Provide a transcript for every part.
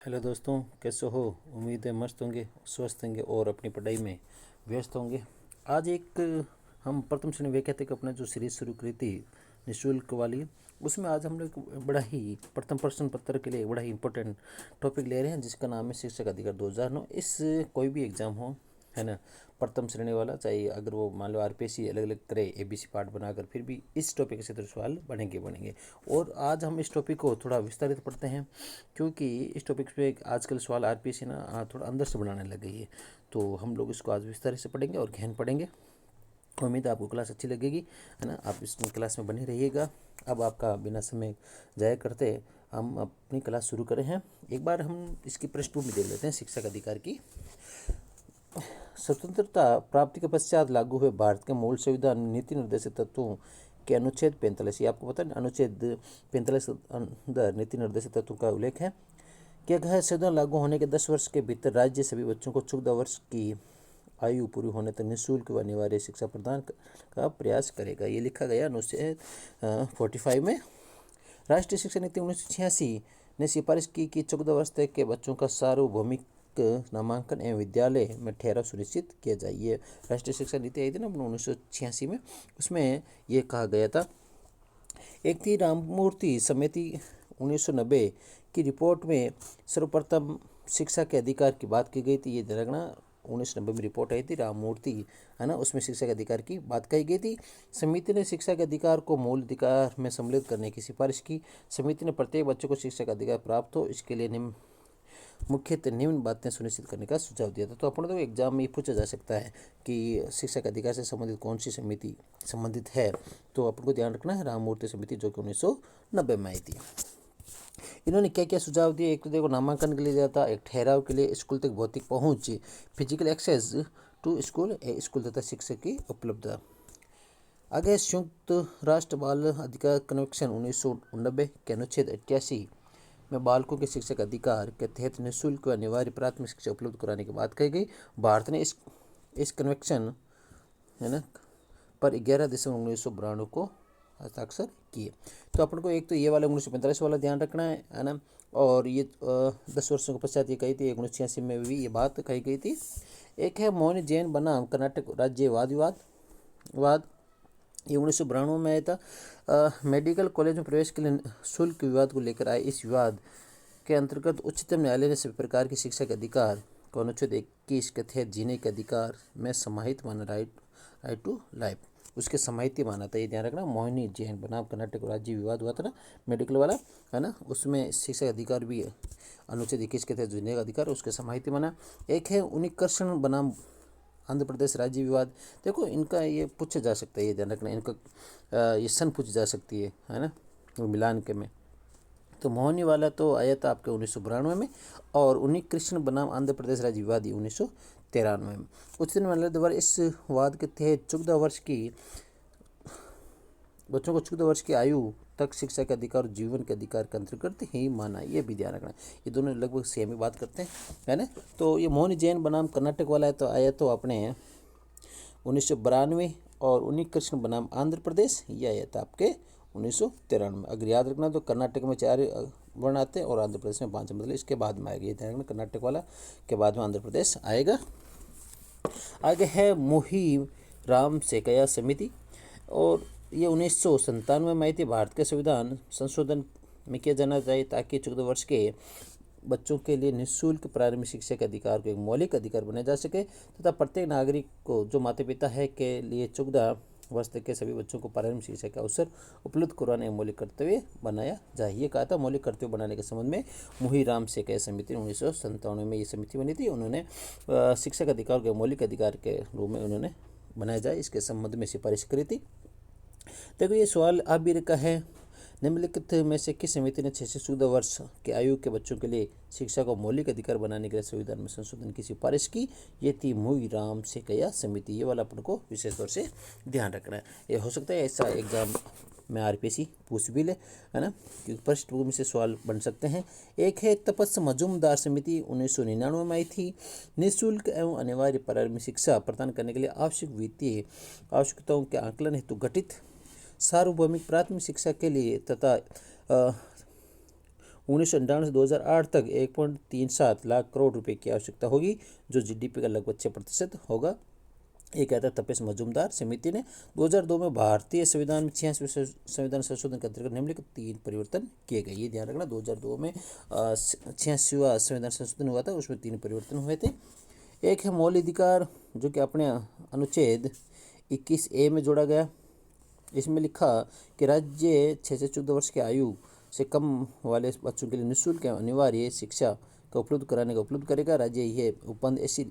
Hello दोस्तों, कैसे हो? उम्मीद है मस्त होंगे, स्वस्थ होंगे और अपनी पढ़ाई में व्यस्त होंगे। आज एक हम प्रथम श्रेणी व्याख्यातिक अपना जो सीरीज शुरू करी थी निःशुल्क वाली, उसमें आज हम लोग बड़ा ही प्रथम प्रश्न पत्र के लिए बड़ा ही इंपॉर्टेंट टॉपिक ले रहे हैं, जिसका नाम है शिक्षक अधिकार 2009। इस कोई भी एग्ज़ाम हो, है ना, प्रथम श्रेणी वाला, चाहे अगर वो मान लो आरपीएससी अलग अलग करे एबीसी पार्ट बनाकर, फिर भी इस टॉपिक से तो सवाल बनेंगे। और आज हम इस टॉपिक को थोड़ा विस्तारित पढ़ते हैं, क्योंकि इस टॉपिक पे आजकल सवाल आरपीएससी ना थोड़ा अंदर से बनाने लग गई है। तो हम लोग इसको आज विस्तार से पढ़ेंगे और गहन पढ़ेंगे। उम्मीद है आपको क्लास अच्छी लगेगी, है ना। आप इस क्लास में बने रहिएगा। अब आपका बिना समय जाया करते हम अपनी क्लास शुरू करें हैं। एक बार हम इसकी पृष्ठभूमि देख लेते हैं शिक्षक अधिकार की। स्वतंत्रता प्राप्ति के पश्चात लागू हुए भारत के मूल संविधान नीति निर्देशित तत्वों के अनुच्छेद 45, ये आपको पता है, अनुच्छेद 45 अंदर नीति निर्देशित तत्वों का उल्लेख है। क्या कहा है? संविधान लागू होने के 10 वर्ष के भीतर राज्य सभी बच्चों को 14 वर्ष की आयु पूरी होने तक निःशुल्क व अनिवार्य शिक्षा प्रदान का प्रयास करेगा। ये लिखा गया अनुच्छेद 45 में। राष्ट्रीय शिक्षा नीति 1986 ने सिफारिश की कि 14 वर्ष तक के बच्चों का सार्वभौमिक नामांकन एवं विद्यालय में ठहराव सुनिश्चित किया जाए। ये राष्ट्रीय शिक्षा नीति आई थी ना 1986 में, उसमें ये कहा गया था। एक थी राममूर्ति समिति 1990 की रिपोर्ट में सर्वप्रथम शिक्षा के अधिकार की बात की गई थी। ये रखना, 1990 में रिपोर्ट आई थी राममूर्ति, है ना, उसमें शिक्षा के अधिकार की बात कही गई थी। समिति ने शिक्षा के अधिकार को मूल अधिकार में सम्मिलित करने की सिफारिश की। समिति ने प्रत्येक बच्चे को शिक्षा का अधिकार प्राप्त हो, इसके लिए मुख्यतः निम्न बातें सुनिश्चित करने का सुझाव दिया था। तो अपन तो एग्जाम में पूछा जा सकता है कि शिक्षा के अधिकार से संबंधित कौन सी समिति संबंधित है। तो अपन को ध्यान रखना है राममूर्ति समिति, जो कि 1990 में आई थी। इन्होंने क्या क्या सुझाव दिए? एक तो देखो, नामांकन के लिए दिया था, एक ठहराव के लिए, स्कूल तक भौतिक पहुंच, physical access to school, school तथा शिक्षक की उपलब्धता। आगे संयुक्त राष्ट्र बाल अधिकार कन्वेंशन 1990 के अनुच्छेद 88 में बालकों के शिक्षक अधिकार के तहत निःशुल्क व अनिवार्य प्राथमिक शिक्षा उपलब्ध कराने की बात कही गई। भारत ने इस कन्वेंशन, है ना, पर 11 दिसंबर 1992 को हस्ताक्षर किए। तो अपन को एक तो ये वाला 1945 वाला ध्यान रखना है ना। और ये 10 वर्षों के पश्चात ये कही थी, 1986 में भी ये बात कही गई थी। एक है मोहन जैन बनाम कर्नाटक राज्य वाद, ये 1992 में आया था। मेडिकल कॉलेज में प्रवेश के लिए शुल्क विवाद को लेकर आए। इस विवाद के अंतर्गत उच्चतम न्यायालय ने सभी प्रकार की शिक्षा के अधिकार को अनुच्छेद 21 के तहत जीने के अधिकार में समाहित माना, राइट टू लाइफ, उसके समाहित माना था। ये ध्यान रखना। मोहिनी जैन बनाम कर्नाटक राज्य विवाद हुआ था ना, मेडिकल वाला, है ना, उसमें शिक्षा अधिकार भी है, अनुच्छेद 21 के तहत जीने का अधिकार, उसके समाहित माना। एक है उनिकर्षण बनाम आंध्र प्रदेश राज्य विवाद। देखो, इनका ये पूछा जा सकता है, ये ध्यान रखना, इनका ये सन पूछी जा सकती है ना, वो मिलान के में। तो मोहनी वाला तो आया था आपके 1992 में, और उनिकृष्ण बनाम आंध्र प्रदेश राज्य विवाद 1993 में। उच्चतम न्यायालय द्वारा इस वाद के तहत 14 वर्ष की बच्चों को 14 वर्ष की आयु तक शिक्षा के अधिकार और जीवन के अधिकार के अंतर्गत ही माना। ये भी ध्यान रखना, ये दोनों लगभग सेम ही बात करते हैं, है ना। तो ये मोहन जैन बनाम कर्नाटक वाला है, तो आया तो अपने 1992, और उनिकृष्ण बनाम आंध्र प्रदेश ये आया था आपके 1993 में। अगर याद रखना तो कर्नाटक में 4 वर्ण आते हैं और आंध्र प्रदेश में 5, मतलब इसके बाद में आएगा। ये ध्यान रखना, कर्नाटक वाला के बाद में आंध्र प्रदेश आएगा। आगे है मोही राम सेकया समिति, और ये 1997 में आई थी। भारत के संविधान संशोधन में किया जाना चाहिए ताकि 14 वर्ष के बच्चों के लिए निःशुल्क प्रारंभिक शिक्षा के अधिकार को एक मौलिक अधिकार बनाया जा सके, तथा प्रत्येक नागरिक को जो माता पिता है के लिए 14 वर्ष तक के सभी बच्चों को प्रारंभिक शिक्षा का अवसर उपलब्ध करवाने का मौलिक कर्तव्य बनाया जाए। ये कहा था। मौलिक कर्तव्य बनाने के संबंध में मोही राम सेकया समिति 1997 में ये समिति बनी थी। उन्होंने शिक्षा के अधिकार के मौलिक अधिकार के रूप में उन्होंने बनाया जाए, इसके संबंध में सिफारिश करी थी। देखो, ये सवाल आप भी का है, निम्नलिखित में से किस समिति ने 6 से 14 वर्ष के आयु के बच्चों के लिए शिक्षा को मौलिक अधिकार बनाने के लिए संविधान में संशोधन की सिफारिश की? ये थी मोही राम सेकया समिति। ये वाला अपन को विशेष तौर से ध्यान रखना है। ये हो सकता है ऐसा एग्जाम में आरपीएससी पूछ भी ले, है ना, क्योंकि पृष्ठभूमि से सवाल बन सकते हैं। एक है तपस्या मजूमदार समिति 1999 में आई थी। निःशुल्क एवं अनिवार्य प्रारंभिक शिक्षा प्रदान करने के लिए आवश्यक वित्तीय आवश्यकताओं के आकलन हेतु गठित सार्वभौमिक प्राथमिक शिक्षा के लिए तथा 1998 से 2008 तक 1.37 लाख करोड़ रुपए की आवश्यकता होगी, जो जीडीपी का लगभग 6% होगा। ये कहता है तपेश मजूमदार समिति ने। 2002 में भारतीय संविधान में 86वें संविधान संशोधन के अंतर्गत निम्नलिखित 3 परिवर्तन किए गए। ये ध्यान रखना, 2002 में 86वां संविधान संशोधन हुआ था, उसमें 3 परिवर्तन हुए थे। एक है मौलिक अधिकार, जो कि अपने अनुच्छेद 21A में जोड़ा गया। इसमें लिखा कि राज्य 6 से 14 वर्ष की आयु से कम वाले बच्चों के लिए निःशुल्क एवं अनिवार्य शिक्षा का उपलब्ध कराने का उपलब्ध करेगा। राज्य यह उपबंध ऐसी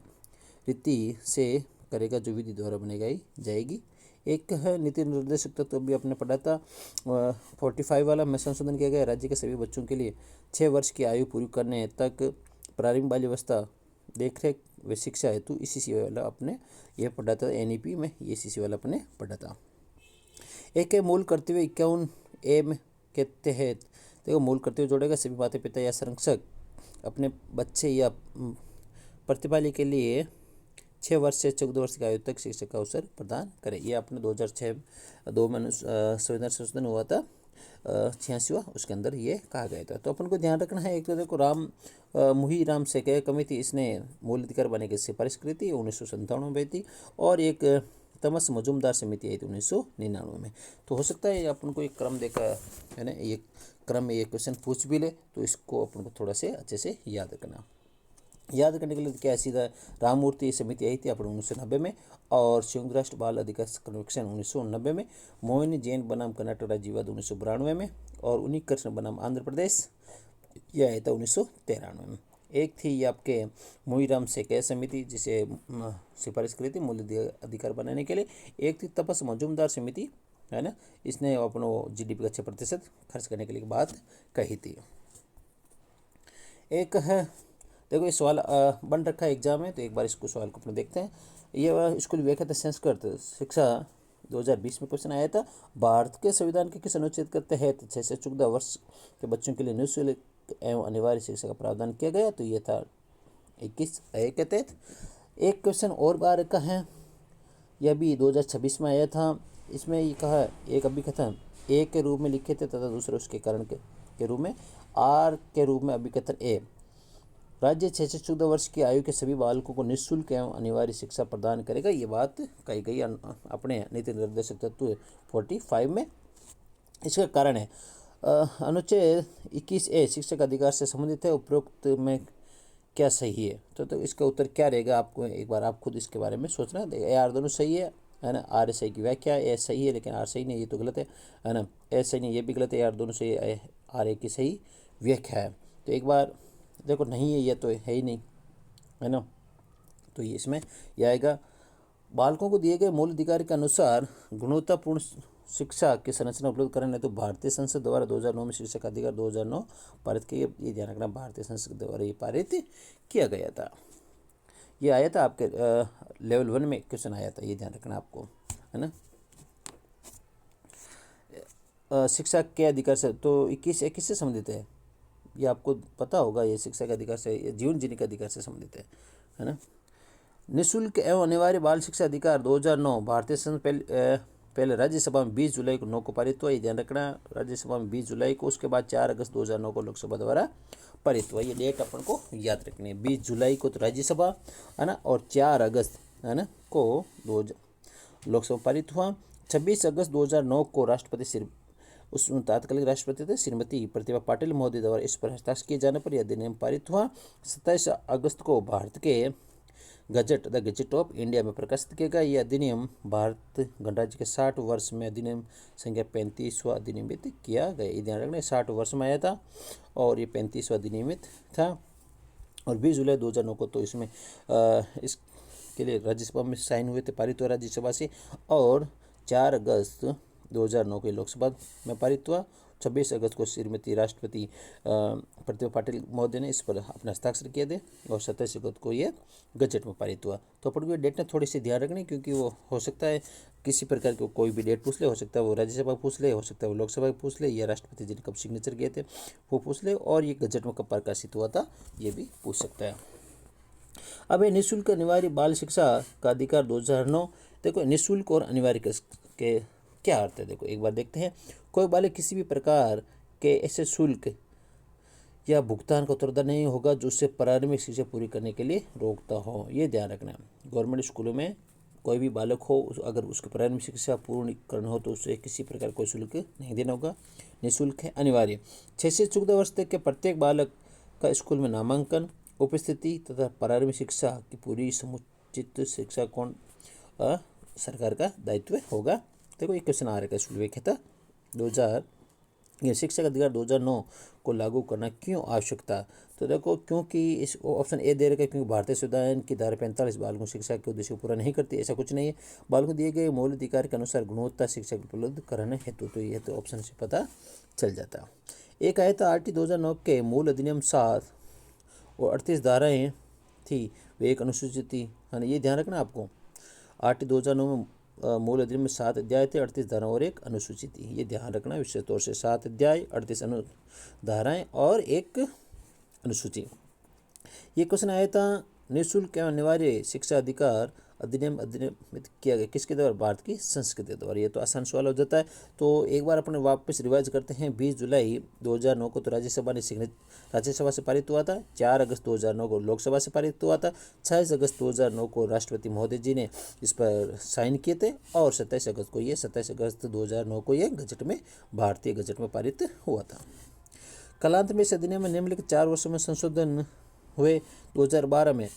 रीति से करेगा जो विधि द्वारा बनाई जाएगी। एक है नीति निर्देशक तत्व, तो भी आपने पढ़ा था 45 वाला में संशोधन किया गया। राज्य के सभी बच्चों के लिए 6 वर्ष की आयु पूरी करने तक प्रारंभिक बाल अवस्था देखरेख व शिक्षा हेतु ईसीसी वाला आपने यह पढ़ा था। एनईपी में ये ईसीसी वाला आपने पढ़ा था। एक है मूल कर्तव्य 51A के तहत देखो मूल कर्तव्य जोड़ेगा, सभी माता पिता या संरक्षक अपने बच्चे या प्रतिपाली के लिए 6 वर्ष से 14 वर्ष की आयु तक शिक्षा का अवसर प्रदान करें। ये आपने 2006 में संविधान संशोधन हुआ था 86वां, उसके अंदर ये कहा गया था। तो अपन को ध्यान रखना है, एक तो देखो मुही राम सेके कमेटी, इसने मूल अधिकार बनाने की सिफारिश करी थी, 1997 में थी। और एक तमस मजूमदार समिति आई थी 1999 में। तो हो सकता है अपन को एक क्रम देखा है ना, ये क्रम में ये क्वेश्चन पूछ भी ले, तो इसको अपन को थोड़ा से अच्छे से याद रखना। याद करने के लिए क्या सीधा राममूर्ति समिति आई थी अपने 1990 में, और संयुक्त राष्ट्र बाल अधिकार कन्वेंशन 1990 में, मोहिनी जैन बनाम कर्नाटक राज्यवाद 1992 में, और उन्नीकृष्ण बनाम आंध्र प्रदेश यह आया था 1993 में। एक थी ये आपके मोईराम सेके समिति, जिसे सिफारिश करी थी मूल अधिकार बनाने के लिए। एक थी तपस मजूमदार समिति, है ना, इसने अपनो जीडीपी का 6% खर्च करने के लिए बात कही थी। एक है देखो, ये सवाल बन रखा है एग्जाम में, तो एक बार इसको सवाल को अपने देखते हैं। ये स्कूल व्याख्या संस्कृत शिक्षा 2020 में क्वेश्चन आया था। भारत के संविधान के किस अनुच्छेद के तहत 6 से 14 वर्ष के बच्चों के लिए निःशुल्क एवं अनिवार्य शिक्षा का प्रावधान किया गया? तो ये था 21A के तहत। एक क्वेश्चन और बार का है, यह भी 2026 में आया था। इसमें ये कहा एक अभिकथन ए के रूप में लिखे थे तथा दूसरे उसके कारण के रूप में, आर के रूप में अभिकथन ए। राज्य 6 से 14 वर्ष की आयु के सभी बालकों को निःशुल्क एवं अनिवार्य शिक्षा प्रदान करेगा। ये बात कही गई अपने नीति निर्देशक तत्व 45 में। इसका कारण है अनुच्छेद 21A शिक्षक अधिकार से संबंधित है। उपरोक्त में क्या सही है? तो इसका उत्तर क्या रहेगा? आपको एक बार आप खुद इसके बारे में सोचना। ए आर दोनों सही है ना। आर सही की व्याख्या, ए सही है लेकिन आर सही नहीं, ये तो गलत है ना। ए सही नहीं, ये भी गलत है। आर दोनों सही, आर ए की सही व्याख्या है। तो एक बार देखो, नहीं है ये तो है ही नहीं, है ना। तो ये इसमें यह आएगा, बालकों को दिए गए मूल अधिकार के अनुसार गुणवत्तापूर्ण शिक्षा की संरचना उपलब्ध कराने तो भारतीय संसद द्वारा 2009 में शिक्षा का अधिकार 2009 पारित किया। ये ध्यान रखना, भारतीय संसद द्वारा ये पारित किया गया था। ये आया था आपके लेवल 1 में क्वेश्चन आया था, ये ध्यान रखना आपको, है ना। शिक्षा के अधिकार से तो 21 से संबंधित है, ये आपको पता होगा। ये शिक्षा के अधिकार से, जीवन जीने के अधिकार से संबंधित है ना। निःशुल्क एवं अनिवार्य बाल शिक्षा अधिकार 2009 भारतीय संसद पहले राज्यसभा में 20 जुलाई को पारित हुआ। ये ध्यान रखना, राज्यसभा में 20 जुलाई को, उसके बाद 4 अगस्त 2009 को लोकसभा द्वारा पारित हुआ। ये डेट अपन को याद रखनी है। 20 जुलाई को तो राज्यसभा, है ना, और 4 अगस्त, है ना, को लोकसभा पारित हुआ। 26 अगस्त 2009 को राष्ट्रपति उस तात्कालिक राष्ट्रपति थे श्रीमती प्रतिभा पाटिल महोदय द्वारा इस पर हस्ताक्षर किए जाने पर यह अधिनियम पारित हुआ। 27 अगस्त को भारत के gazette the gazette of India में प्रकाशित किया गया। यह अधिनियम भारत गणराज्य के 60 वर्ष में अधिनियम संख्या 35वां अधिनियमित किया गया। ये ध्यान रखना, 60 वर्ष में आया था और ये 35वां अधिनियमित था। और 20 जुलाई 2009 को तो इसमें इसके लिए राज्यसभा में साइन हुए थे, पारित हुआ राज्यसभा से। और 4 अगस्त 2009 को लोकसभा में पारित हुआ। 26 अगस्त को श्रीमती राष्ट्रपति प्रतिभा पाटिल महोदय ने इस पर अपना हस्ताक्षर किए थे और 27 अगस्त को ये गजट में पारित हुआ। तो अपन को डेट ने थोड़ी सी ध्यान रखनी, क्योंकि वो हो सकता है किसी प्रकार की कोई भी डेट पूछ ले, हो सकता है वो राज्यसभा पूछ ले, हो सकता है वो लोकसभा पूछ ले, या राष्ट्रपति जी ने कब सिग्नेचर किए थे वो पूछ ले, और ये गजट में कब प्रकाशित हुआ था ये भी पूछ सकता है। अब निःशुल्क अनिवार्य बाल शिक्षा का अधिकार 2009। देखो, निःशुल्क और अनिवार्य के क्या अर्थ है, देखो एक बार देखते हैं। कोई बालक किसी भी प्रकार के ऐसे शुल्क या भुगतान का उत्तरदायी नहीं होगा जो उससे प्रारंभिक शिक्षा पूरी करने के लिए रोकता हो। ये ध्यान रखना। गवर्नमेंट स्कूलों में कोई भी बालक हो, अगर उसकी प्रारंभिक शिक्षा पूर्ण करना हो तो उसे किसी प्रकार कोई शुल्क नहीं देना होगा, निःशुल्क है, अनिवार्य। 6 से 14 वर्ष तक के प्रत्येक बालक का स्कूल में नामांकन, उपस्थिति तथा प्रारंभिक शिक्षा की पूरी समुचित शिक्षा कौन सरकार का दायित्व होगा। देखो ये क्वेश्चन आ रहा है स्कूल था 2000 ये शिक्षा का अधिकार 2009 को लागू करना क्यों आवश्यकता। तो देखो क्योंकि इस ऑप्शन ए दे रखा है क्योंकि भारतीय संविधान की धारा 45 बालकों शिक्षा के उद्देश्य को पूरा नहीं करती। ऐसा कुछ नहीं है। बालकों दिए गए मौलिक अधिकार के अनुसार गुणवत्ता शिक्षा उपलब्ध कराने हेतु। तो ये तो ऑप्शन से पता चल जाता। एक आया था RT 2009 के मूल अधिनियम 7 और 38 धाराएँ थी, वे एक अनुसूचित थी, है ना। ये ध्यान रखना आपको। RT 2009 में मूल अधिनियम में 7 अध्याय थे, 38 धारा और एक अनुसूची थी। ये ध्यान रखना विशेष तौर से। 7 अध्याय, 38 धाराएं और एक अनुसूची। ये क्वेश्चन आया था निःशुल्क एवं अनिवार्य शिक्षा अधिकार अधिनियमित किया गया किसके द्वारा, भारत की संसद के द्वारा। ये तो आसान सवाल हो जाता है। तो एक बार अपने वापस रिवाइज करते हैं। 20 जुलाई 2009 को तो राज्यसभा से पारित हुआ था। 4 अगस्त 2009 को लोकसभा से पारित हुआ था। 26 अगस्त 2009 को राष्ट्रपति महोदय जी ने इस पर साइन किए थे और 27 अगस्त 2009 को ये गजट में, भारतीय गजट में पारित हुआ था। कालांतर में इस अधिनियम में निम्नलिखित 4 वर्षों में संशोधन हुए। 2012 में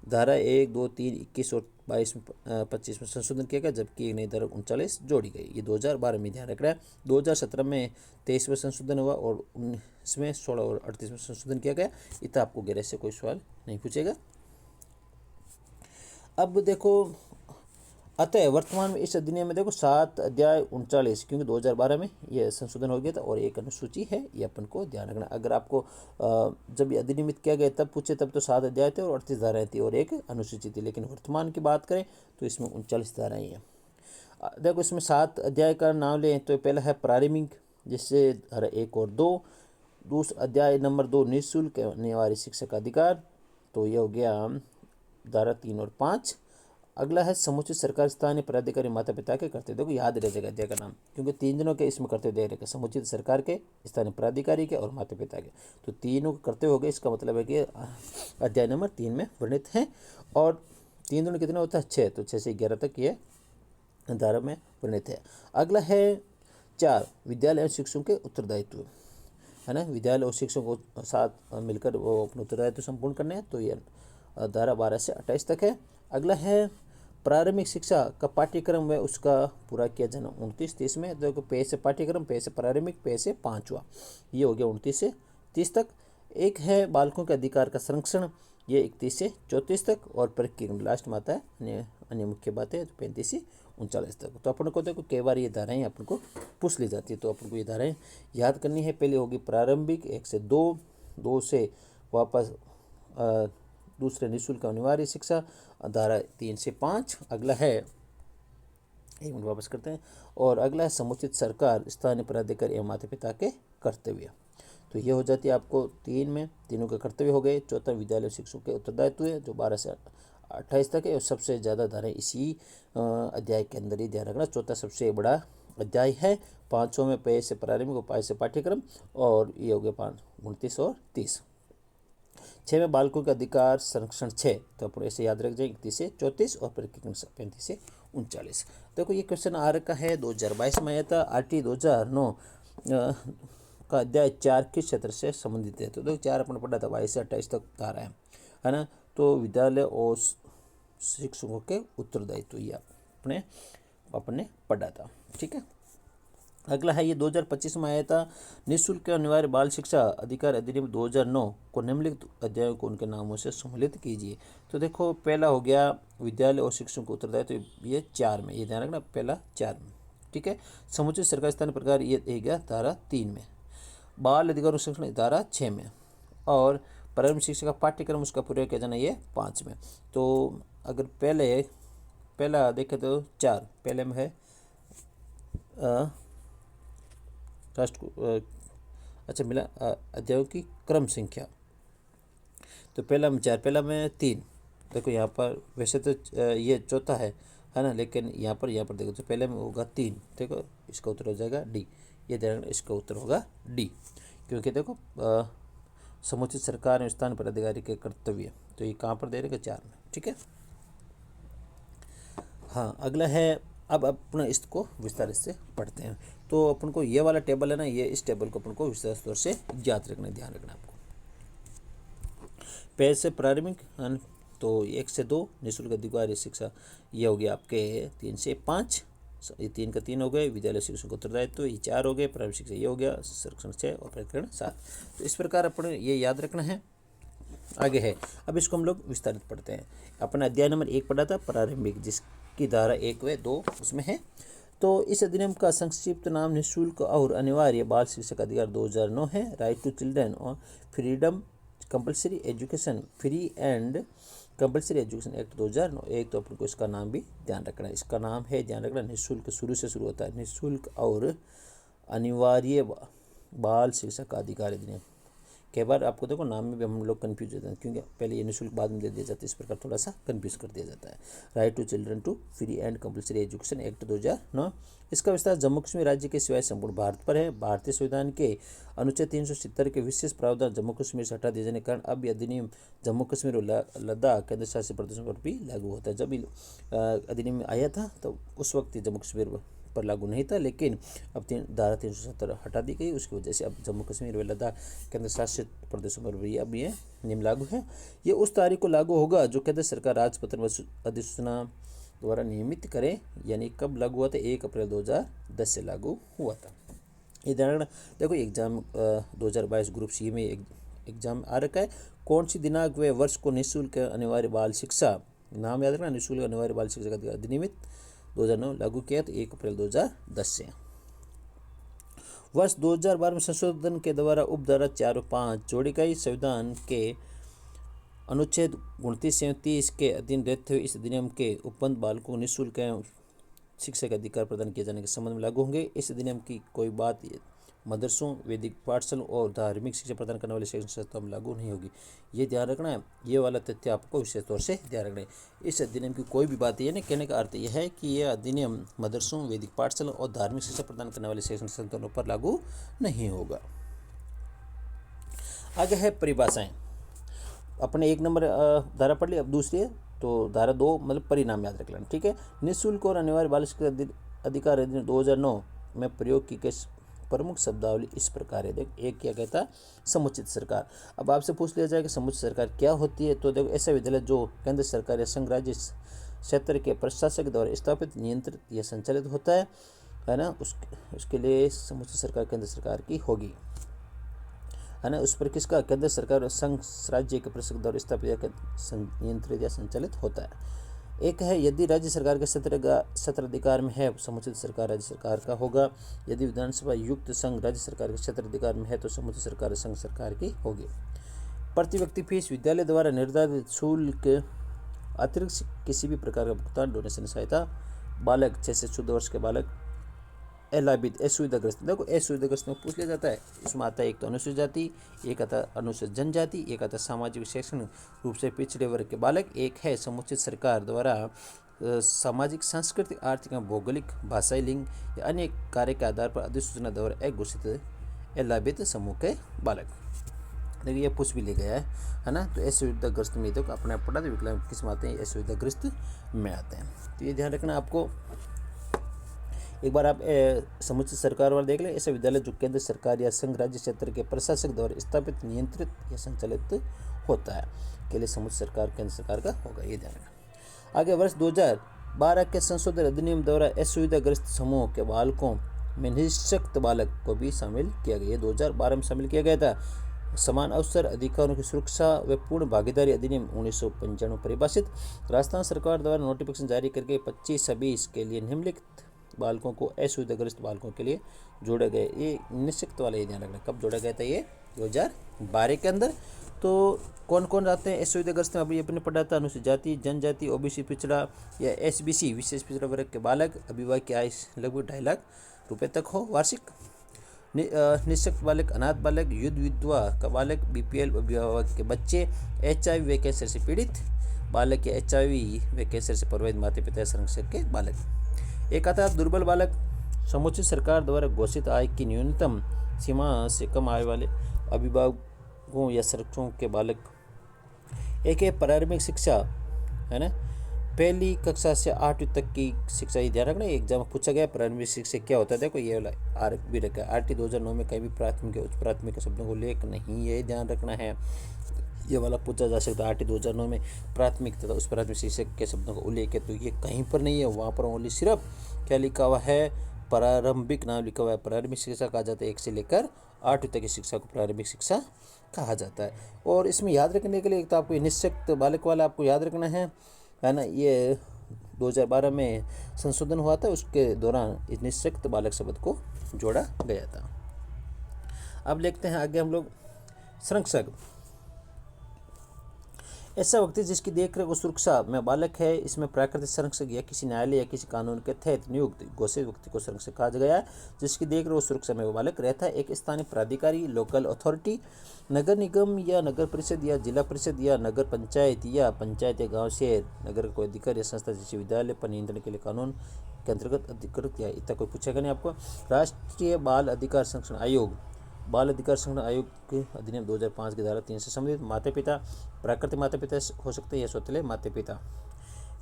धारा 1, 2, 3, 21 और 22 25 में संशोधन किया गया, जबकि एक नई धारा 39 जोड़ी गई। ये 2012 में ध्यान रख रहा है। 2017 में 23 में संशोधन हुआ और 19 में 16 और 38 में संशोधन किया गया। इतना आपको गैर से कोई सवाल नहीं पूछेगा। अब देखो, अतः वर्तमान में इस अधिनियम में देखो 7 अध्याय 39, क्योंकि 2012 में यह संशोधन हो गया था, और एक अनुसूची है, ये अपन को ध्यान रखना। अगर आपको जब ये अधिनियमित किया गया तब पूछे तब तो 7 अध्याय थे और 38 धाराएं थी और एक अनुसूची थी, लेकिन वर्तमान की बात करें तो इसमें 39 धाराएं हैं। देखो इसमें 7 अध्याय का नाम लें तो पहला है प्रारंभिक, जिससे धारा 1 और 2। दूसरा अध्याय नंबर 2 निःशुल्क अनिवार्य शिक्षा का अधिकार, तो यह हो गया धारा 3 और 5। अगला है समुचित सरकार स्थानीय प्राधिकारी माता पिता के कर्तव्य। देखो याद रह जाएगा अध्याय का नाम, क्योंकि 3 दिनों के इसमें कर्तव्य दे रखे, समुचित सरकार के, स्थानीय प्राधिकारी के और माता पिता के। तो तीनों के कर्तव्य हो गए। इसका मतलब है कि अध्याय नंबर 3 में वर्णित है। और 3 दिनों कितना होता है, 6, तो 6 से 11 तक ये धारा में वर्णित है। अगला है 4 विद्यालय एवं शिक्षकों के उत्तरदायित्व, है ना। विद्यालय और शिक्षकों को साथ मिलकर वो अपने उत्तरदायित्व संपूर्ण करने हैं, तो ये धारा 12 से 28 तक है। अगला है प्रारंभिक शिक्षा का पाठ्यक्रम में उसका पूरा किया जाना 29-30 में। देखो पे से पाठ्यक्रम, पे से प्रारंभिक, पे से 5वां, ये हो गया 29 से 30 तक। एक है बालकों के अधिकार का संरक्षण, ये 31 से 34 तक। और परिक्रमा लास्ट में आता है अन्य मुख्य बातें, 35 से 39 तक। तो अपन को देखो कई बार ये धाराएं अपन को पूछ ली जाती है, तो अपन को ये धाराएं याद करनी है। पहले होगी प्रारंभिक 1 से 2, 2 से वापस दूसरे निःशुल्क अनिवार्य शिक्षा धारा 3 से 5। अगला है, एक मिनट वापस करते हैं, और अगला है समुचित सरकार स्थानीय प्राधिकारी एवं माता पिता के कर्तव्य। तो ये हो जाती है आपको 3 में, तीनों के कर्तव्य हो गए। चौथा विद्यालय शिक्षकों के उत्तरदायित्व है, जो 12 से 28 तक है, और सबसे ज़्यादा धाराएं इसी अध्याय के अंदर ही ध्यान रखना। चौथा सबसे बड़ा अध्याय है। 5 में पे से प्रारंभिक और 5 से पाठ्यक्रम, और ये हो गया 5, 29 और 30। 6 में बालकों के अधिकार संरक्षण 6, तो अपन ऐसे याद रख जाए 31 से 34 और परिक्रमा 35 से 39। देखो ये क्वेश्चन आ रखा है 2022 में आया था। RT 2009 का अध्याय 4 किस क्षेत्र से संबंधित है। तो देखो 4 अपन पढ़ा था, 22 से 28 तक धारा है ना। तो विद्यालय और शिक्षकों के उत्तरदायित्व ये अपन ने पढ़ा था, ठीक है। अगला है ये 2025 में आया था। निःशुल्क अनिवार्य बाल शिक्षा अधिकार अधिनियम 2009 को निम्नलिखित अध्यायों को उनके नामों से सम्मिलित कीजिए। तो देखो पहला हो गया विद्यालय और शिक्षकों को उत्तरदायित्व, तो ये 4 में, ये ध्यान रखना, पहला 4 में, ठीक है। समुचित सरकार स्थानीय प्रकार, ये गया धारा 3 में। बाल अधिकार और संरक्षण धारा 6 में, और प्रारंभिक शिक्षा का पाठ्यक्रम उसका पूरा किया जाना ये 5 में। तो अगर पहला देखे तो 4 पहले में है अच्छा मिला अध्यायों की क्रम संख्या। तो पहला में 4, पहला में 3। देखो यहाँ पर वैसे तो ये चौथा है ना, लेकिन यहाँ पर देखो तो पहले में होगा 3। देखो इसका उत्तर हो जाएगा डी। ये ध्यान, इसका उत्तर होगा डी, क्योंकि देखो समुचित सरकार एवं स्थान पर अधिकारी के कर्तव्य। तो ये कहाँ पर दे रहे हैं? 4 में। ठीक है। हाँ, अगला है, अब अपना इसको विस्तार से पढ़ते हैं। तो अपन को ये वाला टेबल है ना, ये इस टेबल को अपन को विस्तार तौर से याद रखना, ध्यान रखना आपको। पेज से प्रारंभिक तो 1 से 2 निःशुल्क अधिकारी शिक्षा, ये हो गया आपके 3 से 5, ये 3 का 3 हो गए। विद्यालय शिक्षण का उत्तरदायित्व ये 4 हो गए। प्रारंभिक शिक्षा ये हो गया, संरक्षण 6 और प्रकरण 7। तो इस प्रकार अपन ये याद रखना है। आगे है, अब इसको हम लोग विस्तारित पढ़ते हैं। अपना अध्याय नंबर 1 पढ़ा था प्रारंभिक, जिसकी धारा 1 व 2 उसमें है। तो इस अधिनियम का संक्षिप्त नाम निःशुल्क और अनिवार्य बाल शिक्षा अधिकार 2009 है। राइट टू चिल्ड्रन और freedom compulsory education, free and compulsory education act 2009। एक तो अपन को इसका नाम भी ध्यान रखना है। इसका नाम है, ध्यान रखना, निःशुल्क शुरू से शुरू होता है, निःशुल्क और अनिवार्य बाल शिक्षा का अधिकार अधिनियम। कई बार आपको देखो नाम में भी हम लोग कंफ्यूज होते हैं, क्योंकि पहले ये निःशुल्क बाद में दे दिया जाता है, इस प्रकार थोड़ा सा कंफ्यूज कर दिया जाता है। Right to children to free and compulsory education act 2009। इसका विस्तार जम्मू कश्मीर राज्य के सिवाय संपूर्ण भारत पर है। भारतीय संविधान के अनुच्छेद 370 के विशेष प्रावधान जम्मू कश्मीर से हटा दिए जाने के कारण अब यह अधिनियम जम्मू कश्मीर और लद्दाख केंद्र शासित प्रदेशों पर भी लागू होता है। जब अधिनियम आया था तो उस वक्त जम्मू कश्मीर पर लागू नहीं था, लेकिन अब धारा 370 हटा दी गई। उसकी वजह से अब जम्मू कश्मीर व लद्दाख केंद्र शासित प्रदेशों पर भी अब ये नियम लागू है। ये उस तारीख को लागू होगा जो केंद्र सरकार राजपत्र व अधिसूचना द्वारा नियमित करे। यानी कब लागू हुआ था? 1 अप्रैल 2010 से लागू हुआ था। ये ध्यान रखना। देखो एग्जाम 2022 ग्रुप सी में एग्जाम आ रखा है। कौन सी दिनांक व वर्ष को निःशुल्क अनिवार्य बाल शिक्षा, नाम याद रखना, निःशुल्क अनिवार्य बाल शिक्षा का अधिनियमित 2009 लागू किया तो 1 अप्रैल 2010 से। वर्ष 2012 में संशोधन के द्वारा उपधारा 4 और 5 जोड़ी गई। संविधान के अनुच्छेद 29 एवं 30 के अधीन रहते हुए इस अधिनियम के उपबंध बालकों को निःशुल्क शिक्षा के अधिकार प्रदान किए जाने के संबंध में लागू होंगे। इस अधिनियम की कोई बात मदरसों, वैदिक पाठशालों और धार्मिक शिक्षा प्रदान करने वाले शैक्षणिक संस्थाओं में लागू नहीं होगी। ये ध्यान रखना है। ये वाला तथ्य आपको विशेष तौर से ध्यान रखना है। इस अधिनियम की कोई भी बात ये नहीं, कहने का अर्थ यह है कि यह अधिनियम मदरसों, वैदिक पाठशालों और धार्मिक शिक्षा प्रदान करने वाले शैक्षणिक संस्थानों पर लागू नहीं होगा। आगे है परिभाषाएं। अपने 1 नंबर धारा पढ़ ली। अब दूसरी है तो धारा 2 मतलब परिणाम याद रख लेना। ठीक है। निःशुल्क और अनिवार्य बाल शिक्षा अधिकार अधिनियम 2009 में प्रयोग की गई प्रमुख शब्दावली इस प्रकार है। देख, एक क्या कहता है? समुचित सरकार। अब आपसे पूछ लिया जाए कि समुचित सरकार क्या होती है, तो देखो ऐसा विद्यालय जो केंद्र सरकार या संघ राज्य क्षेत्र के प्रशासक द्वारा स्थापित, नियंत्रित या संचालित होता है ना, उसके लिए समुचित सरकार केंद्र सरकार की होगी, है ना। उस पर किसका? केंद्र सरकार और संघ राज्य के प्रशासक द्वारा स्थापित या नियंत्रित या संचालित होता है। एक है यदि राज्य सरकार के क्षेत्राधिकार में है, समुचित सरकार राज्य सरकार का होगा। यदि विधानसभा युक्त संघ राज्य सरकार के क्षेत्राधिकार में है तो समुचित सरकार संघ सरकार की होगी। प्रति व्यक्ति फीस, विद्यालय द्वारा निर्धारित शुल्क अतिरिक्त किसी भी प्रकार का भुगतान, डोनेशन, सहायता, बालक 6 से 14 वर्ष के बालक अलाबित असुविधाग्रस्त। देखो असुविधाग्रस्त में पूछ लिया जाता है, उसमें आता है एक तो अनुसूचित जाति, एक आता अनुसूचित जनजाति, एक आता सामाजिक शैक्षणिक रूप से पिछड़े वर्ग के बालक, एक है समुचित सरकार द्वारा सामाजिक, सांस्कृतिक, आर्थिक एवं भौगोलिक, भाषाई, लिंग या अन्य कार्य के आधार पर अधिसूचना द्वारा घोषित अलाबित समूह के बालक। देखिए ये पूछ भी ले गया है ना। तो असुविधाग्रस्त में तो अपने आप पढ़ा, तो विकलांग किस में आते हैं? असुविधाग्रस्त में आते हैं। तो ये ध्यान रखना आपको। एक बार आप समुचित सरकार वाला देख लें। ऐसे विद्यालय जो केंद्र सरकार या संघ राज्य क्षेत्र के प्रशासक द्वारा स्थापित, नियंत्रित या संचालित होता है, के लिए समुचित सरकार केंद्र सरकार का होगा। ये ध्यान रखना। आगे वर्ष 2012 के संशोधन अधिनियम द्वारा असुविधाग्रस्त समूह के बालकों में निःशक्त बालक को भी शामिल किया गया। 2012 में शामिल किया गया था। समान अवसर अधिकारों की सुरक्षा व पूर्ण भागीदारी अधिनियम 1995 परिभाषित। राजस्थान सरकार द्वारा नोटिफिकेशन जारी करके 25/20 के लिए निम्नलिखित बालकों को असुविधाग्रस्त बालकों के लिए जोड़े गए। ये निश्चित वाला ये ध्यान रखना। कब जोड़ा गया था? ये 2012 के अंदर। तो कौन कौन रहते हैं असुविधाग्रस्त में? अभी अपने पढ़ा था। अनुसूचित जाति, जनजाति, ओबीसी पिछड़ा या एसबीसी विशेष पिछड़ा वर्ग के बालक, अभिभावक की आय लगभग 2.5 लाख रुपये तक हो वार्षिक। निःशक्त बालक, अनाथ बालक, युद्ध विधवा का बालक, बीपीएल अभिभावक के बच्चे, HIV व कैंसर से पीड़ित बालक या HIV व कैंसर से प्रभावित माता पिता संरक्षक के बालक। एक आता है दुर्बल बालक। समुचित सरकार द्वारा घोषित आय की न्यूनतम सीमा से कम आय वाले अभिभावक बालकों या संरक्षकों के बालक। एक है प्रारंभिक शिक्षा, है ना, पहली कक्षा से 8वीं तक की शिक्षा। ये ध्यान रखना, एग्जाम में पूछा गया प्रारंभिक शिक्षा क्या होता है। देखो ये वाला आर भी रखा है, RT 2009 में कहीं भी प्राथमिक या उच्च प्राथमिक शब्दों को उल्लेख नहीं, ये ध्यान रखना है। ये वाला पूछा जा सकता है, RT 2009 में प्राथमिक तथा उच्च प्राथमिक शिक्षक के शब्दों का उल्लेख है, तो ये कहीं पर नहीं है। वहाँ पर ओनली सिर्फ क्या लिखा हुआ है, प्रारंभिक नाम लिखा हुआ है। प्रारंभिक शिक्षा कहा जाता है 1 से लेकर 8वीं तक की शिक्षा को प्रारंभिक शिक्षा कहा जाता है। और इसमें याद रखने के लिए एक तो आपको निःशक्त बालक वाला आपको याद रखना है ना। ये 2012 में संशोधन हुआ था, उसके दौरान इस निःशक्त बालक शब्द को जोड़ा गया था। अब लिखते हैं आगे हम लोग संरक्षक। ऐसा व्यक्ति जिसकी देखरेख और सुरक्षा में बालक है, इसमें प्राकृतिक संरक्षक या किसी न्यायालय या किसी कानून के तहत नियुक्त घोषित व्यक्ति को संरक्षक कहा गया है, जिसकी देखरेख और सुरक्षा में वो बालक रहता है। एक स्थानीय प्राधिकारी, लोकल अथॉरिटी, नगर निगम या नगर परिषद या जिला परिषद या नगर पंचायत या गांव शहर नगर का कोई अधिकारी या संस्था जैसे विद्यालय पर नियंत्रण के लिए कानून के अंतर्गत अधिकृत या इतना कोई पूछेगा नहीं आपको। राष्ट्रीय बाल अधिकार संरक्षण आयोग, बाल अधिकार संरक्षण आयोग के अधिनियम 2005 की धारा 3 से संबंधित। माता पिता, प्राकृतिक माता पिता हो सकते हैं या स्वतंत्र माता पिता।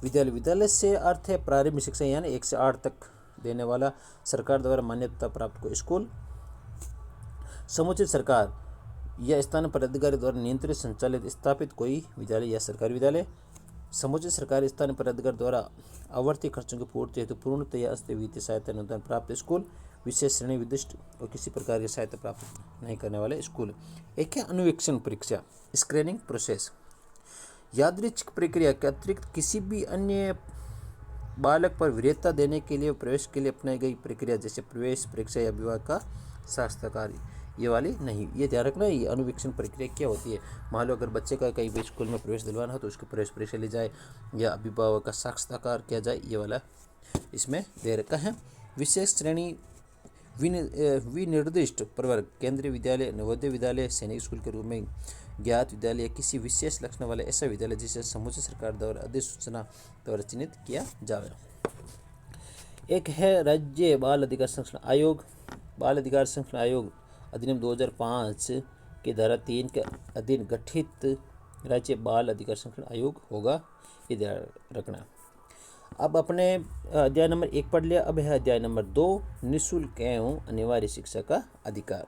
विद्यालय, विद्यालय से अर्थ है प्रारंभिक शिक्षा यानी 1 से 8 तक देने वाला सरकार द्वारा मान्यता प्राप्त कोई स्कूल। समुचित सरकार या स्थानीय पदाधिकारी द्वारा नियंत्रित संचालित स्थापित कोई विद्यालय या सरकारी विद्यालय। समुचित सरकारी स्थानीय पदाधिकारी द्वारा आवर्ती खर्चों की पूर्ति हेतु पूर्णतः या अस्थायी वित्तीय सहायता अनुदान प्राप्त स्कूल। विशेष श्रेणी विशिष्ट और किसी प्रकार की सहायता प्राप्त नहीं करने वाले स्कूल। एक है अनुवीक्षण परीक्षा, स्क्रीनिंग प्रोसेस। यादृच्छिक प्रक्रिया के अतिरिक्त किसी भी अन्य बालक पर वरीयता देने के लिए प्रवेश के लिए अपनाई गई प्रक्रिया जैसे प्रवेश परीक्षा या विवाह का साक्षात्कार, ये वाली नहीं। ये ध्यान रखना, ये अनुवीक्षण प्रक्रिया क्या होती है। मान लो अगर बच्चे का कहीं भी स्कूल में प्रवेश दिलवाना हो तो उसकी प्रवेश परीक्षा ली जाए या अभिभावक का साक्षात्कार किया जाए, ये वाला इसमें दे रखा है। विशेष श्रेणी, विनिर्दिष्ट प्रवर्ग, केंद्रीय विद्यालय, नवोदय विद्यालय, सैनिक स्कूल के रूप में ज्ञात विद्यालय या किसी विशेष लक्षण वाले ऐसा विद्यालय जिसे समुचित सरकार द्वारा अधिसूचना द्वारा चिन्हित किया जाए। एक है राज्य बाल अधिकार संरक्षण आयोग। बाल अधिकार संरक्षण आयोग अधिनियम 2005 की धारा 3 के अधीन गठित राज्य बाल अधिकार संरक्षण आयोग होगा, ये ध्यान रखना। अब अपने अध्याय नंबर 1 पढ़ लिया, अब है अध्याय नंबर 2, निःशुल्क एवं अनिवार्य शिक्षा का अधिकार।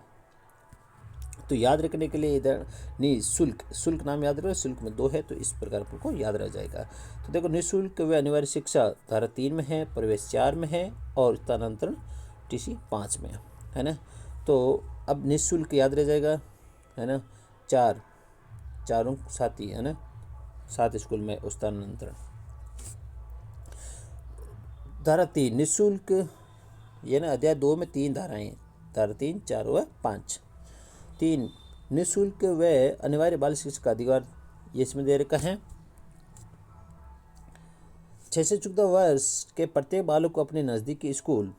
तो याद रखने के लिए इधर निःशुल्क, शुल्क नाम याद रखो, शुल्क में 2 है तो इस प्रकार आपको याद रह जाएगा। तो देखो निःशुल्क व अनिवार्य शिक्षा धारा 3 में है, प्रवेश 4 में है और स्थानांतरण TC 5 में है ना। तो अब निःशुल्क याद रह जाएगा, है ना, चारों साथी है ना, 7 स्कूल में स्थानांतरण। धारा 3 निःशुल्क, ये ना अध्याय 2 में 3 धाराएं, धारा 3, 4 व 5। 3 निःशुल्क व अनिवार्य बाल शिक्षा का अधिकार, ये इसमें दे रखा है। 6 से 14 वर्ष के प्रत्येक बालक को अपने नज़दीकी स्कूल,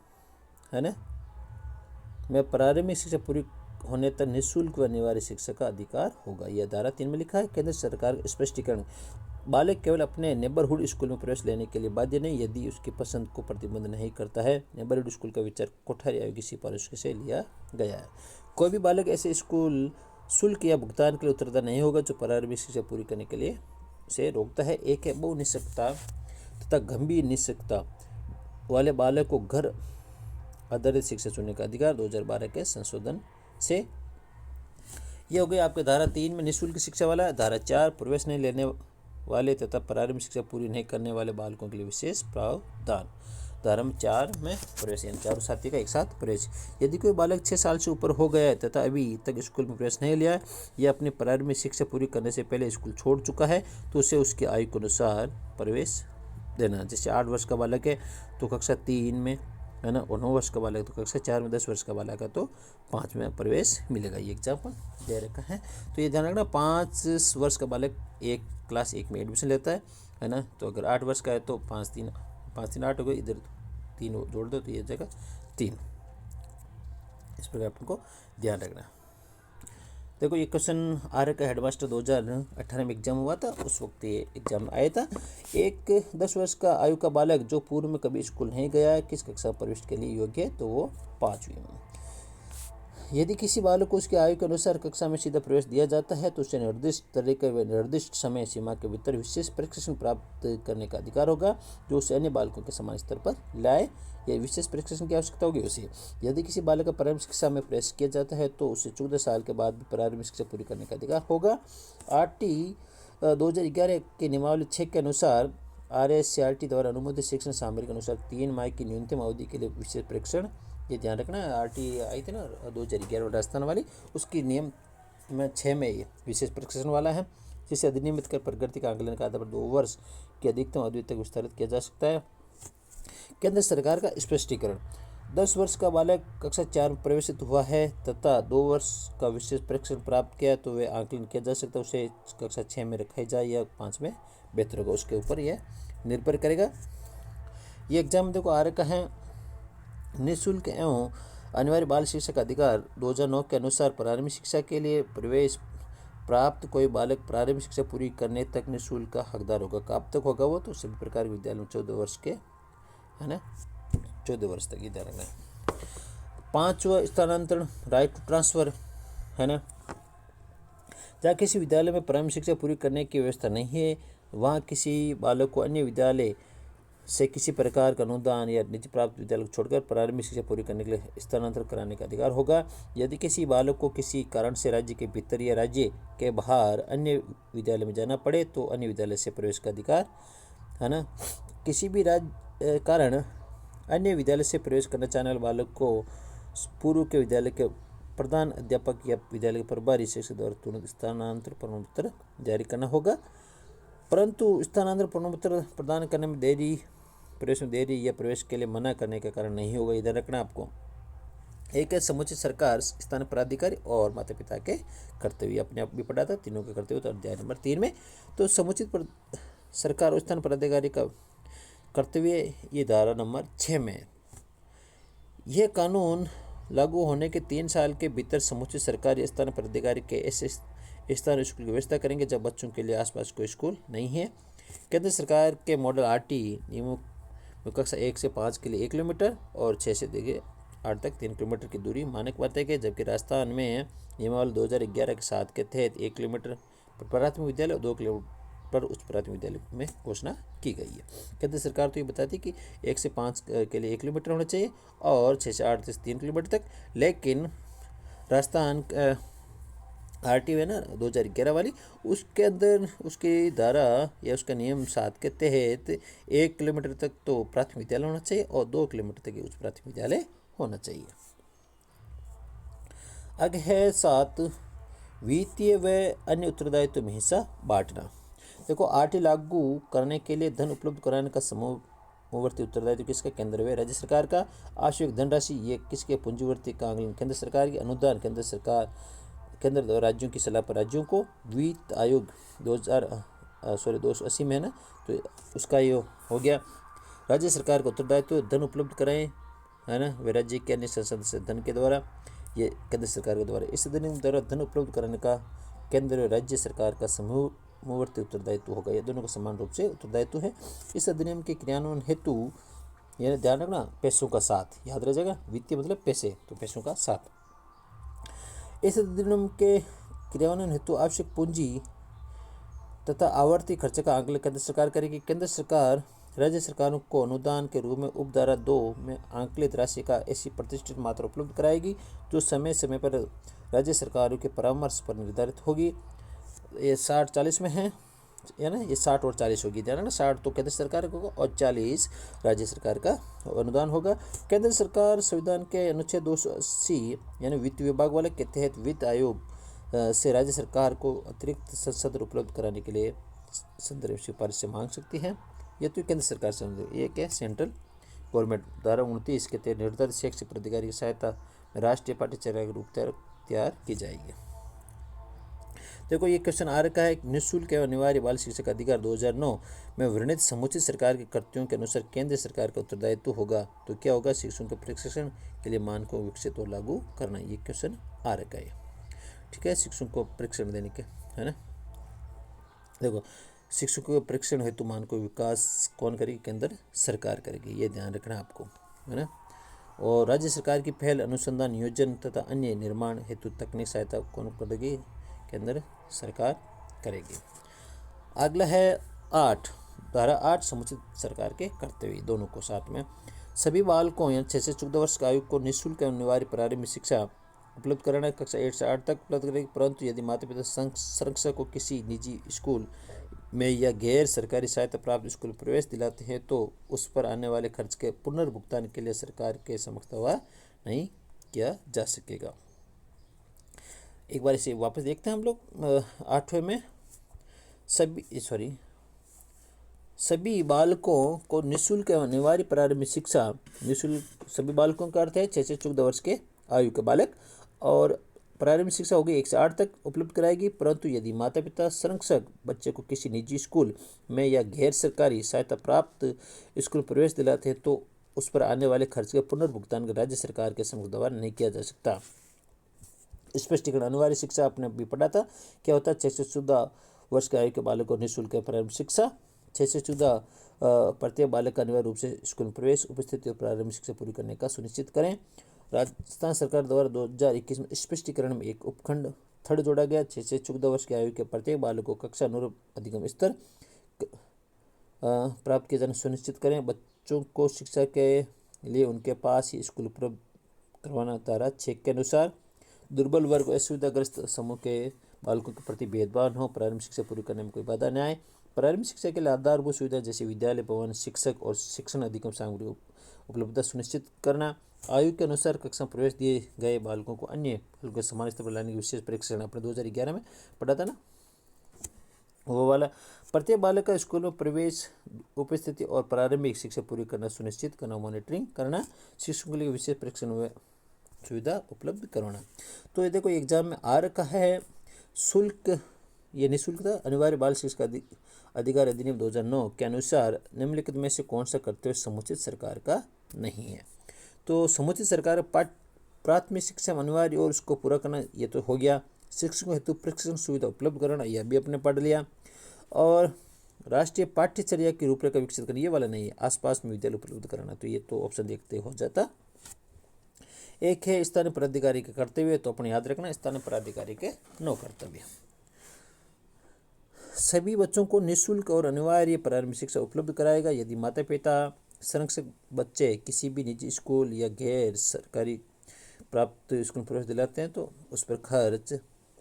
है ना, में प्रारंभिक शिक्षा पूरी होने तक निःशुल्क व अनिवार्य शिक्षा का अधिकार होगा। यह धारा 3 में लिखा है। केंद्र सरकार का स्पष्टीकरण, बालक केवल अपने नेबरहुड स्कूल में प्रवेश लेने के लिए बाध्य नहीं, यदि उसकी पसंद को प्रतिबंध नहीं करता है। नेबरहुड स्कूल का विचार कोठारी आयोग की सिफारिश से लिया गया है। कोई भी बालक ऐसे स्कूल शुल्क या भुगतान के लिए उत्तरदायी नहीं होगा जो प्रारंभिक शिक्षा पूरी करने के लिए से रोकता है। एक है बहु निःशक्तता तथा गंभीर निःशक्तता वाले बालक को घर आधारित शिक्षा चुनने का अधिकार 2012 के संशोधन से। ये हो गया आपके धारा 3 में निःशुल्क शिक्षा वाला। धारा 4 प्रवेश नहीं लेने वाले तथा प्रारंभिक शिक्षा पूरी नहीं करने वाले बालकों के लिए विशेष प्रावधान। धारा 4 में प्रवेश यानी चारों साथी का एक साथ प्रवेश। यदि कोई बालक 6 साल से ऊपर हो गया है तथा अभी तक स्कूल में प्रवेश नहीं लिया है या अपनी प्रारंभिक शिक्षा पूरी करने से पहले स्कूल छोड़ चुका है तो उसे उसकी आयु के अनुसार प्रवेश देना। जैसे 8 वर्ष का बालक है तो कक्षा 3 में, है ना, और 9 वर्ष का बालक तो कक्षा 4 में, 10 वर्ष का बालक है तो 5 में प्रवेश मिलेगा। ये एग्जाम्पल दे रखा है। तो ये ध्यान रखना, 5 वर्ष का बालक क्लास 1 में एडमिशन लेता है ना। तो अगर 8 वर्ष का है तो 5 3 8 हो गए, इधर 3 जोड़ दो तो ये जगह 3। इस प्रकार आपको ध्यान रखना। देखो ये क्वेश्चन आ रखा है, हेडमास्टर 2018 में एग्जाम हुआ था, उस वक्त ये एग्जाम आया था। एक 10 वर्ष का आयु का बालक जो पूर्व में कभी स्कूल नहीं गया है, किस कक्षा प्रवेश के लिए योग्य है, तो वो 5वीं में। यदि किसी बालक को उसकी आयु के अनुसार कक्षा में सीधा प्रवेश दिया जाता है तो उसे निर्दिष्ट तरीके व निर्दिष्ट समय सीमा के भीतर विशेष प्रशिक्षण प्राप्त करने का अधिकार होगा, जो उसे अन्य बालकों के समान स्तर पर लाए। यह विशेष प्रशिक्षण की आवश्यकता होगी उसे। यदि किसी बालक का प्रारंभिक शिक्षा में प्रवेश किया जाता है तो उसे 14 साल के बाद भी प्रारंभिक शिक्षा पूरी करने का अधिकार होगा। RT 2011 की नियमावली 6 के अनुसार RSCRT द्वारा अनुमोदित शिक्षण सामग्री के अनुसार 3 माह की न्यूनतम अवधि के लिए विशेष प्रशिक्षण, ये ध्यान रखना। RT आई थी ना 2011 राजस्थान वाली, उसकी नियम में 6 में ये विशेष प्रशिक्षण वाला है, जिसे अधिनियमित कर प्रगति का आंकलन के आधार पर 2 वर्ष की अधिकतम अवधि तक विस्तारित किया जा सकता है। केंद्र सरकार का स्पष्टीकरण। 10 वर्ष का बालक कक्षा 4 में प्रवेशित हुआ है तथा 2 वर्ष का विशेष प्रशिक्षण प्राप्त किया तो वे आंकलन किया जा सकता है, उसे कक्षा 6 में रखा जाए या 5 में बेहतर होगा, उसके ऊपर यह निर्भर करेगा। ये एग्जाम देखो आ रखा है। निःशुल्क एवं अनिवार्य बाल शिक्षा का अधिकार 2009 के अनुसार प्रारंभिक शिक्षा के लिए प्रवेश प्राप्त कोई बालक प्रारंभिक शिक्षा पूरी करने तक निःशुल्क का हकदार होगा। कब तक होगा वो? तो सभी प्रकार के विद्यालय में 14 वर्ष के, है ना, 14 वर्ष तक ये ध्यान रखना है। 5वां स्थानांतरण, राइट टू ट्रांसफर, है ना। जहाँ किसी विद्यालय में प्रारंभिक शिक्षा पूरी करने की व्यवस्था नहीं है वहाँ किसी बालक को अन्य विद्यालय से किसी प्रकार का अनुदान या निधि प्राप्त विद्यालय को छोड़कर प्रारंभिक शिक्षा पूरी करने के लिए स्थानांतरण कराने का अधिकार होगा। यदि किसी बालक को किसी कारण से राज्य के भीतर या राज्य के बाहर अन्य विद्यालय में जाना पड़े तो अन्य विद्यालय से प्रवेश का अधिकार, है ना। किसी भी कारण अन्य विद्यालय से प्रवेश करना चाहने वाले बालक को पूर्व के विद्यालय के प्रधान अध्यापक या विद्यालय के प्रभारी शिक्षक द्वारा तुरंत स्थानांतरण प्रमाण पत्र जारी करना होगा। परंतु स्थानांतरण प्रमाण पत्र प्रदान करने में देरी, प्रवेश में देरी या प्रवेश के लिए मना करने का कारण नहीं होगा, इधर रखना आपको। एक है समुचित सरकार, स्थानीय प्राधिकारी और माता पिता के कर्तव्य, अपने आप भी पढ़ा था तीनों के कर्तव्य, तो अध्याय नंबर 3 में। तो समुचित सरकार और स्थानीय प्राधिकारी का कर्तव्य ये धारा नंबर 6 में है। यह कानून लागू होने के 3 साल के भीतर समुचित सरकार या स्थानीय प्राधिकारी के ऐसे स्थानीय स्कूल की व्यवस्था करेंगे जब बच्चों के लिए आसपास कोई स्कूल नहीं है। केंद्र सरकार के मॉडल RT नियमों में कक्षा 1 से 5 के लिए 1 किलोमीटर और 6 से 8 तक 3 किलोमीटर की दूरी मानक बताई गई, जबकि राजस्थान में नियमावली 2011 के 7 के तहत 1 किलोमीटर पर प्राथमिक विद्यालय और 2 किलोमीटर पर उच्च प्राथमिक विद्यालय में घोषणा की गई है। केंद्र सरकार तो ये बताती है कि 1 से 5 के लिए 1 किलोमीटर होना चाहिए और 6 से 8 से 3 किलोमीटर तक, लेकिन राजस्थान RT है ना 2011 वाली, उसके अंदर उसकी धारा या उसका नियम 7 के तहत 1 किलोमीटर तक तो प्राथमिक विद्यालय होना चाहिए और 2 किलोमीटर तक उच्च प्राथमिक विद्यालय होना चाहिए। आगे है 7, वित्तीय व अन्य उत्तरदायित्व में हिस्सा बांटना। देखो RT लागू करने के लिए धन उपलब्ध कराने का समूहवर्ती उत्तरदायित्व किसका? केंद्र व राज्य सरकार का। आवश्यक धनराशि ये किसके? पूंजीवर्ती का आंकलन केंद्र सरकार की। अनुदान केंद्र द्वारा राज्यों की सलाह पर राज्यों को। वित्त आयोग 280 में है ना, तो उसका ये हो गया। राज्य सरकार का उत्तरदायित्व धन उपलब्ध कराएं, है ना, वे राज्य के अन्य संसद से धन के द्वारा, ये केंद्र सरकार के द्वारा। इस अधिनियम द्वारा धन उपलब्ध कराने का केंद्र और राज्य सरकार का समूहवर्ती उत्तरदायित्व होगा, ये दोनों का समान रूप से उत्तरदायित्व है। इस अधिनियम के क्रियान्वयन हेतु यह ध्यान रखना, पैसों का साथ याद रह जाएगा, वित्तीय मतलब पैसे, तो पैसों का साथ। इस अधिनियम के क्रियान्वयन हेतु आवश्यक पूंजी तथा आवर्ती खर्च का आंकलन केंद्र सरकार करेगी। केंद्र सरकार राज्य सरकारों को अनुदान के रूप में उपधारा 2 में आंकलित राशि का ऐसी प्रतिष्ठित मात्रा उपलब्ध कराएगी जो समय समय पर राज्य सरकारों के परामर्श पर निर्धारित होगी। ये 60-40 में है ना, ये 60 और 40 होगी, ध्यान रखना। 60 तो केंद्र सरकार का होगा और 40 राज्य सरकार का अनुदान होगा। केंद्र सरकार संविधान के अनुच्छेद 280 यानी वित्त विभाग वाले के तहत वित्त आयोग से राज्य सरकार को अतिरिक्त संसाधन उपलब्ध कराने के लिए संदर्भ सिफारिश से मांग सकती है। ये तो केंद्र सरकार से, ये क्या है, सेंट्रल गवर्नमेंट धारा 29 के तहत निर्धारित शैक्षिक प्राधिकारी की सहायता राष्ट्रीय पाठ्यचर्या के रूप तैयार की जाएगी। देखो ये क्वेश्चन आ रखा है, निःशुल्क एवं अनिवार्य बाल शिक्षा का अधिकार 2009 में वर्णित समुचित सरकार के कर्तव्यों के अनुसार केंद्र सरकार का उत्तरदायित्व होगा, तो क्या होगा? शिक्षकों के प्रशिक्षण के लिए मानकों विकसित और लागू करना, ये क्वेश्चन आ रखा है। ठीक है, शिक्षकों को प्रशिक्षण देने के, है ना। देखो शिक्षकों के प्रशिक्षण हेतु मानकों विकास कौन करेगी? केंद्र सरकार करेगी, ये ध्यान रखना आपको, है ना। और राज्य सरकार की पहल अनुसंधान, नियोजन तथा अन्य निर्माण हेतु तकनीक सहायता कौन करेगी? केंद्र सरकार करेगी। अगला है 8, धारा 8 समुचित सरकार के कर्तव्य, दोनों को साथ में। सभी बालकों या 6 से 14 वर्ष की आयु को निःशुल्क एवं अनिवार्य प्रारंभिक शिक्षा उपलब्ध कराना, कक्षा 8 से 8 तक उपलब्ध करेगी, परंतु यदि माता पिता संरक्षक को किसी निजी स्कूल में या गैर सरकारी सहायता प्राप्त स्कूल प्रवेश दिलाते हैं तो उस पर आने वाले खर्च के पुनर्भुगतान के लिए सरकार के समक्ष दावा नहीं किया जा सकेगा। एक बार इसे वापस देखते हैं हम लोग 8वें में। सभी बालकों को निःशुल्क एवं अनिवार्य प्रारंभिक शिक्षा, निःशुल्क सभी बालकों का अर्थ है 6 से 14 वर्ष के आयु के बालक, और प्रारंभिक शिक्षा होगी 1 से 8 तक उपलब्ध कराएगी, परंतु यदि माता पिता संरक्षक बच्चे को किसी निजी स्कूल में या गैर सरकारी सहायता प्राप्त स्कूल प्रवेश दिलाते हैं तो उस पर आने वाले खर्च के पुनर्भुगतान का राज्य सरकार के समक्ष दावा नहीं किया जा सकता। स्पष्टीकरण, अनिवार्य शिक्षा आपने अभी पढ़ा था, क्या होता है? 6 से 14 वर्ष के आयु के बालक को निःशुल्क प्रारंभिक शिक्षा, 6 से 14 प्रत्येक बालक का अनिवार्य रूप से स्कूल में प्रवेश, उपस्थिति और प्रारंभिक शिक्षा पूरी करने का सुनिश्चित करें। राजस्थान सरकार द्वारा 2021 में स्पष्टीकरण में एक उपखंड थर्ड जोड़ा गया। 6 से 14 वर्ष की आयु के प्रत्येक बालक को कक्षा अनुरूप अधिगम स्तर प्राप्त किया जाना सुनिश्चित करें। बच्चों को शिक्षा के लिए उनके पास ही स्कूल उपलब्ध करवाना, धारा 6 के अनुसार। दुर्बल वर्ग, असुविधाग्रस्त समूह के बालकों के प्रति भेदभाव न हो, प्रारंभिक शिक्षा पूरी करने में कोई बाधा न आए। प्रारंभिक शिक्षा के लिए आधारभूत सुविधा जैसे विद्यालय भवन, शिक्षक और शिक्षण अधिगम सामग्री उपलब्धता सुनिश्चित करना। आयु के अनुसार कक्षा प्रवेश दिए गए बालकों को अन्य बालकों के समान स्तर पर लाने की विशेष परीक्षण अपने 2011 में पढ़ा था ना, वो वाला। प्रत्येक बालक का स्कूल में प्रवेश, उपस्थिति और प्रारंभिक शिक्षा पूरी करना सुनिश्चित करना, मॉनिटरिंग करना, शिक्षकों के लिए विशेष परीक्षण में सुविधा उपलब्ध करवाना। तो ये देखो एग्जाम में आ रखा है शुल्क, ये निःशुल्क था। अनिवार्य बाल शिक्षा अधिकार अधिनियम 2009 के अनुसार निम्नलिखित में से कौन सा कर्तव्य समुचित सरकार का नहीं है? तो समुचित सरकार प्राथमिक शिक्षा अनिवार्य और उसको पूरा करना, ये तो हो गया। शिक्षकों हेतु प्रशिक्षण सुविधा उपलब्ध कराना, यह भी अपने पढ़ लिया। और राष्ट्रीय पाठ्यचर्या की रूपरेखा विकसित करना, ये वाला नहीं है। आसपास में विद्यालय उपलब्ध कराना, तो ये तो ऑप्शन देखते हो जाता। एक है स्थानीय पदाधिकारी के कर्तव्य, तो अपने याद रखना स्थानीय पदाधिकारी के 9 कर्तव्य। सभी बच्चों को निःशुल्क और अनिवार्य प्रारंभिक शिक्षा उपलब्ध कराएगा। यदि माता पिता संरक्षक बच्चे किसी भी निजी स्कूल या गैर सरकारी प्राप्त स्कूल प्रवेश दिलाते हैं तो उस पर खर्च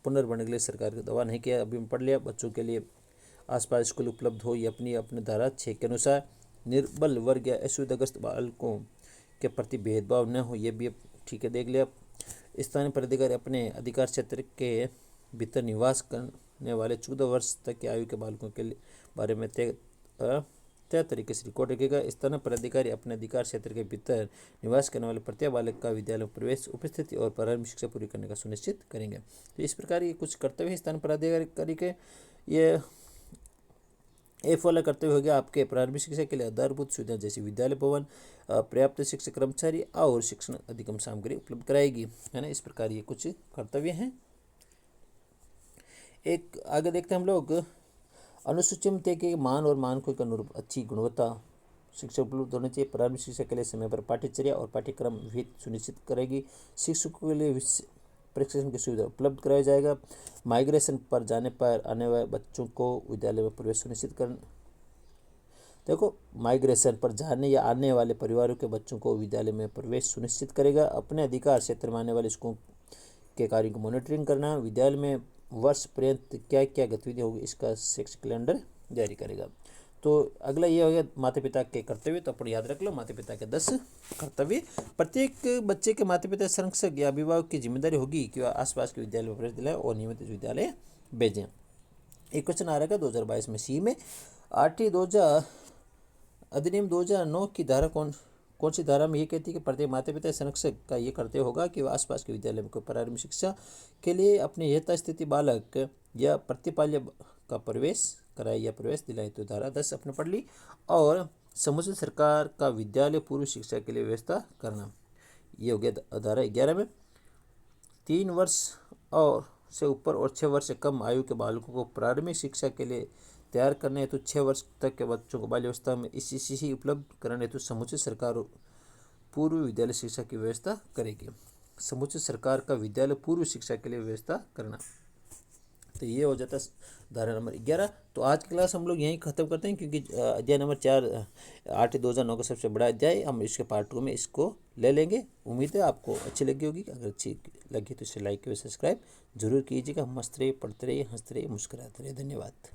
पुनर्भरने के लिए सरकार का दावा नहीं किया, अभी पढ़ लिया। बच्चों के लिए आसपास स्कूल उपलब्ध हो, ये अपने धारा 6 के अनुसार। निर्बल वर्ग या असुविधाग्रस्त बालकों के प्रति भेदभाव न हो, ये भी ठीक है, देख लिया। स्थानीय पदाधिकारी अपने अधिकार क्षेत्र के भीतर निवास करने वाले 14 वर्ष तक की आयु के बालकों के बारे में तय तरीके से रिकॉर्ड रखेगा। स्थानीय पदाधिकारी अपने अधिकार क्षेत्र के भीतर निवास करने वाले प्रत्येक बालक का विद्यालय में प्रवेश, उपस्थिति और प्रारंभिक शिक्षा पूरी करने का सुनिश्चित करेंगे। तो इस प्रकार ये कुछ कर्तव्य है स्थानीय पदाधिकारी के। ये एफ वाला कर्तव्य हो गया आपके प्रारंभिक शिक्षा के लिए आधारभूत सुविधा जैसे विद्यालय भवन, पर्याप्त शिक्षक कर्मचारी और शिक्षण अधिगम सामग्री उपलब्ध कराएगी, है ना। इस प्रकार ये कुछ कर्तव्य हैं। एक आगे देखते हैं हम लोग, अनुसूची में तय के मान और मानकों के अनुरूप अच्छी गुणवत्ता शिक्षा उपलब्ध होनी चाहिए। प्रारंभिक शिक्षा के लिए समय पर पाठ्यचर्या और पाठ्यक्रम विहित सुनिश्चित करेगी। शिक्षकों के लिए प्रशिक्षण की सुविधा उपलब्ध कराया जाएगा। माइग्रेशन पर जाने पर आने वाले बच्चों को विद्यालय में प्रवेश सुनिश्चित करना, देखो माइग्रेशन पर जाने या आने वाले परिवारों के बच्चों को विद्यालय में प्रवेश सुनिश्चित करेगा। अपने अधिकार क्षेत्र में आने वाले स्कूल के कार्यों को मॉनिटरिंग करना। विद्यालय में वर्ष पर्यंत क्या क्या गतिविधि होगी इसका शैक्षिक कैलेंडर जारी करेगा। तो अगला ये हो गया माता पिता के कर्तव्य, तो अपन याद रख लो माता पिता के 10 कर्तव्य। प्रत्येक बच्चे के माता पिता संरक्षक या अभिभावक की जिम्मेदारी होगी कि वह आसपास के विद्यालय में प्रवेश दिलाए और नियमित विद्यालय भेजें। एक क्वेश्चन आ रहा है 2022 में सी में, 8 अधिनियम 2009 की धारा कौन सी धारा में ये कहती है कि प्रत्येक माता पिता संरक्षक का ये कर्तव्य होगा कि वह आसपास के विद्यालय में प्रारंभिक शिक्षा के लिए अपने यथास्थिति बालक या प्रतिपाल्य का प्रवेश कराए या प्रवेश दिलाए। तो धारा 10 अपने पढ़ ली। और समुचित सरकार का विद्यालय पूर्व शिक्षा के लिए व्यवस्था करना, ये हो गया धारा 11 में। 3 वर्ष और से ऊपर और 6 वर्ष से कम आयु के बालकों को प्रारंभिक शिक्षा के लिए तैयार करने हेतु 6 वर्ष तक के बच्चों को बाल अवस्था में इसी उपलब्ध कराने हेतु समुचित सरकार पूर्व विद्यालय शिक्षा की व्यवस्था करेगी। समुचित सरकार का विद्यालय पूर्व शिक्षा के लिए व्यवस्था करना। तो ये हो जाता है धारा नंबर 11। तो आज की क्लास हम लोग यहीं ख़त्म करते हैं, क्योंकि अध्याय नंबर 4 8/2009 का सबसे बड़ा अध्याय, हम इसके पार्ट 2 में इसको ले लेंगे। उम्मीद है आपको अच्छी लगी होगी। अगर अच्छी लगी तो इसे लाइक और सब्सक्राइब जरूर कीजिएगा। हम मस्त रहिए, पढ़ते रहिए, हंसते रहिए, मुस्कुराते रहिए। धन्यवाद।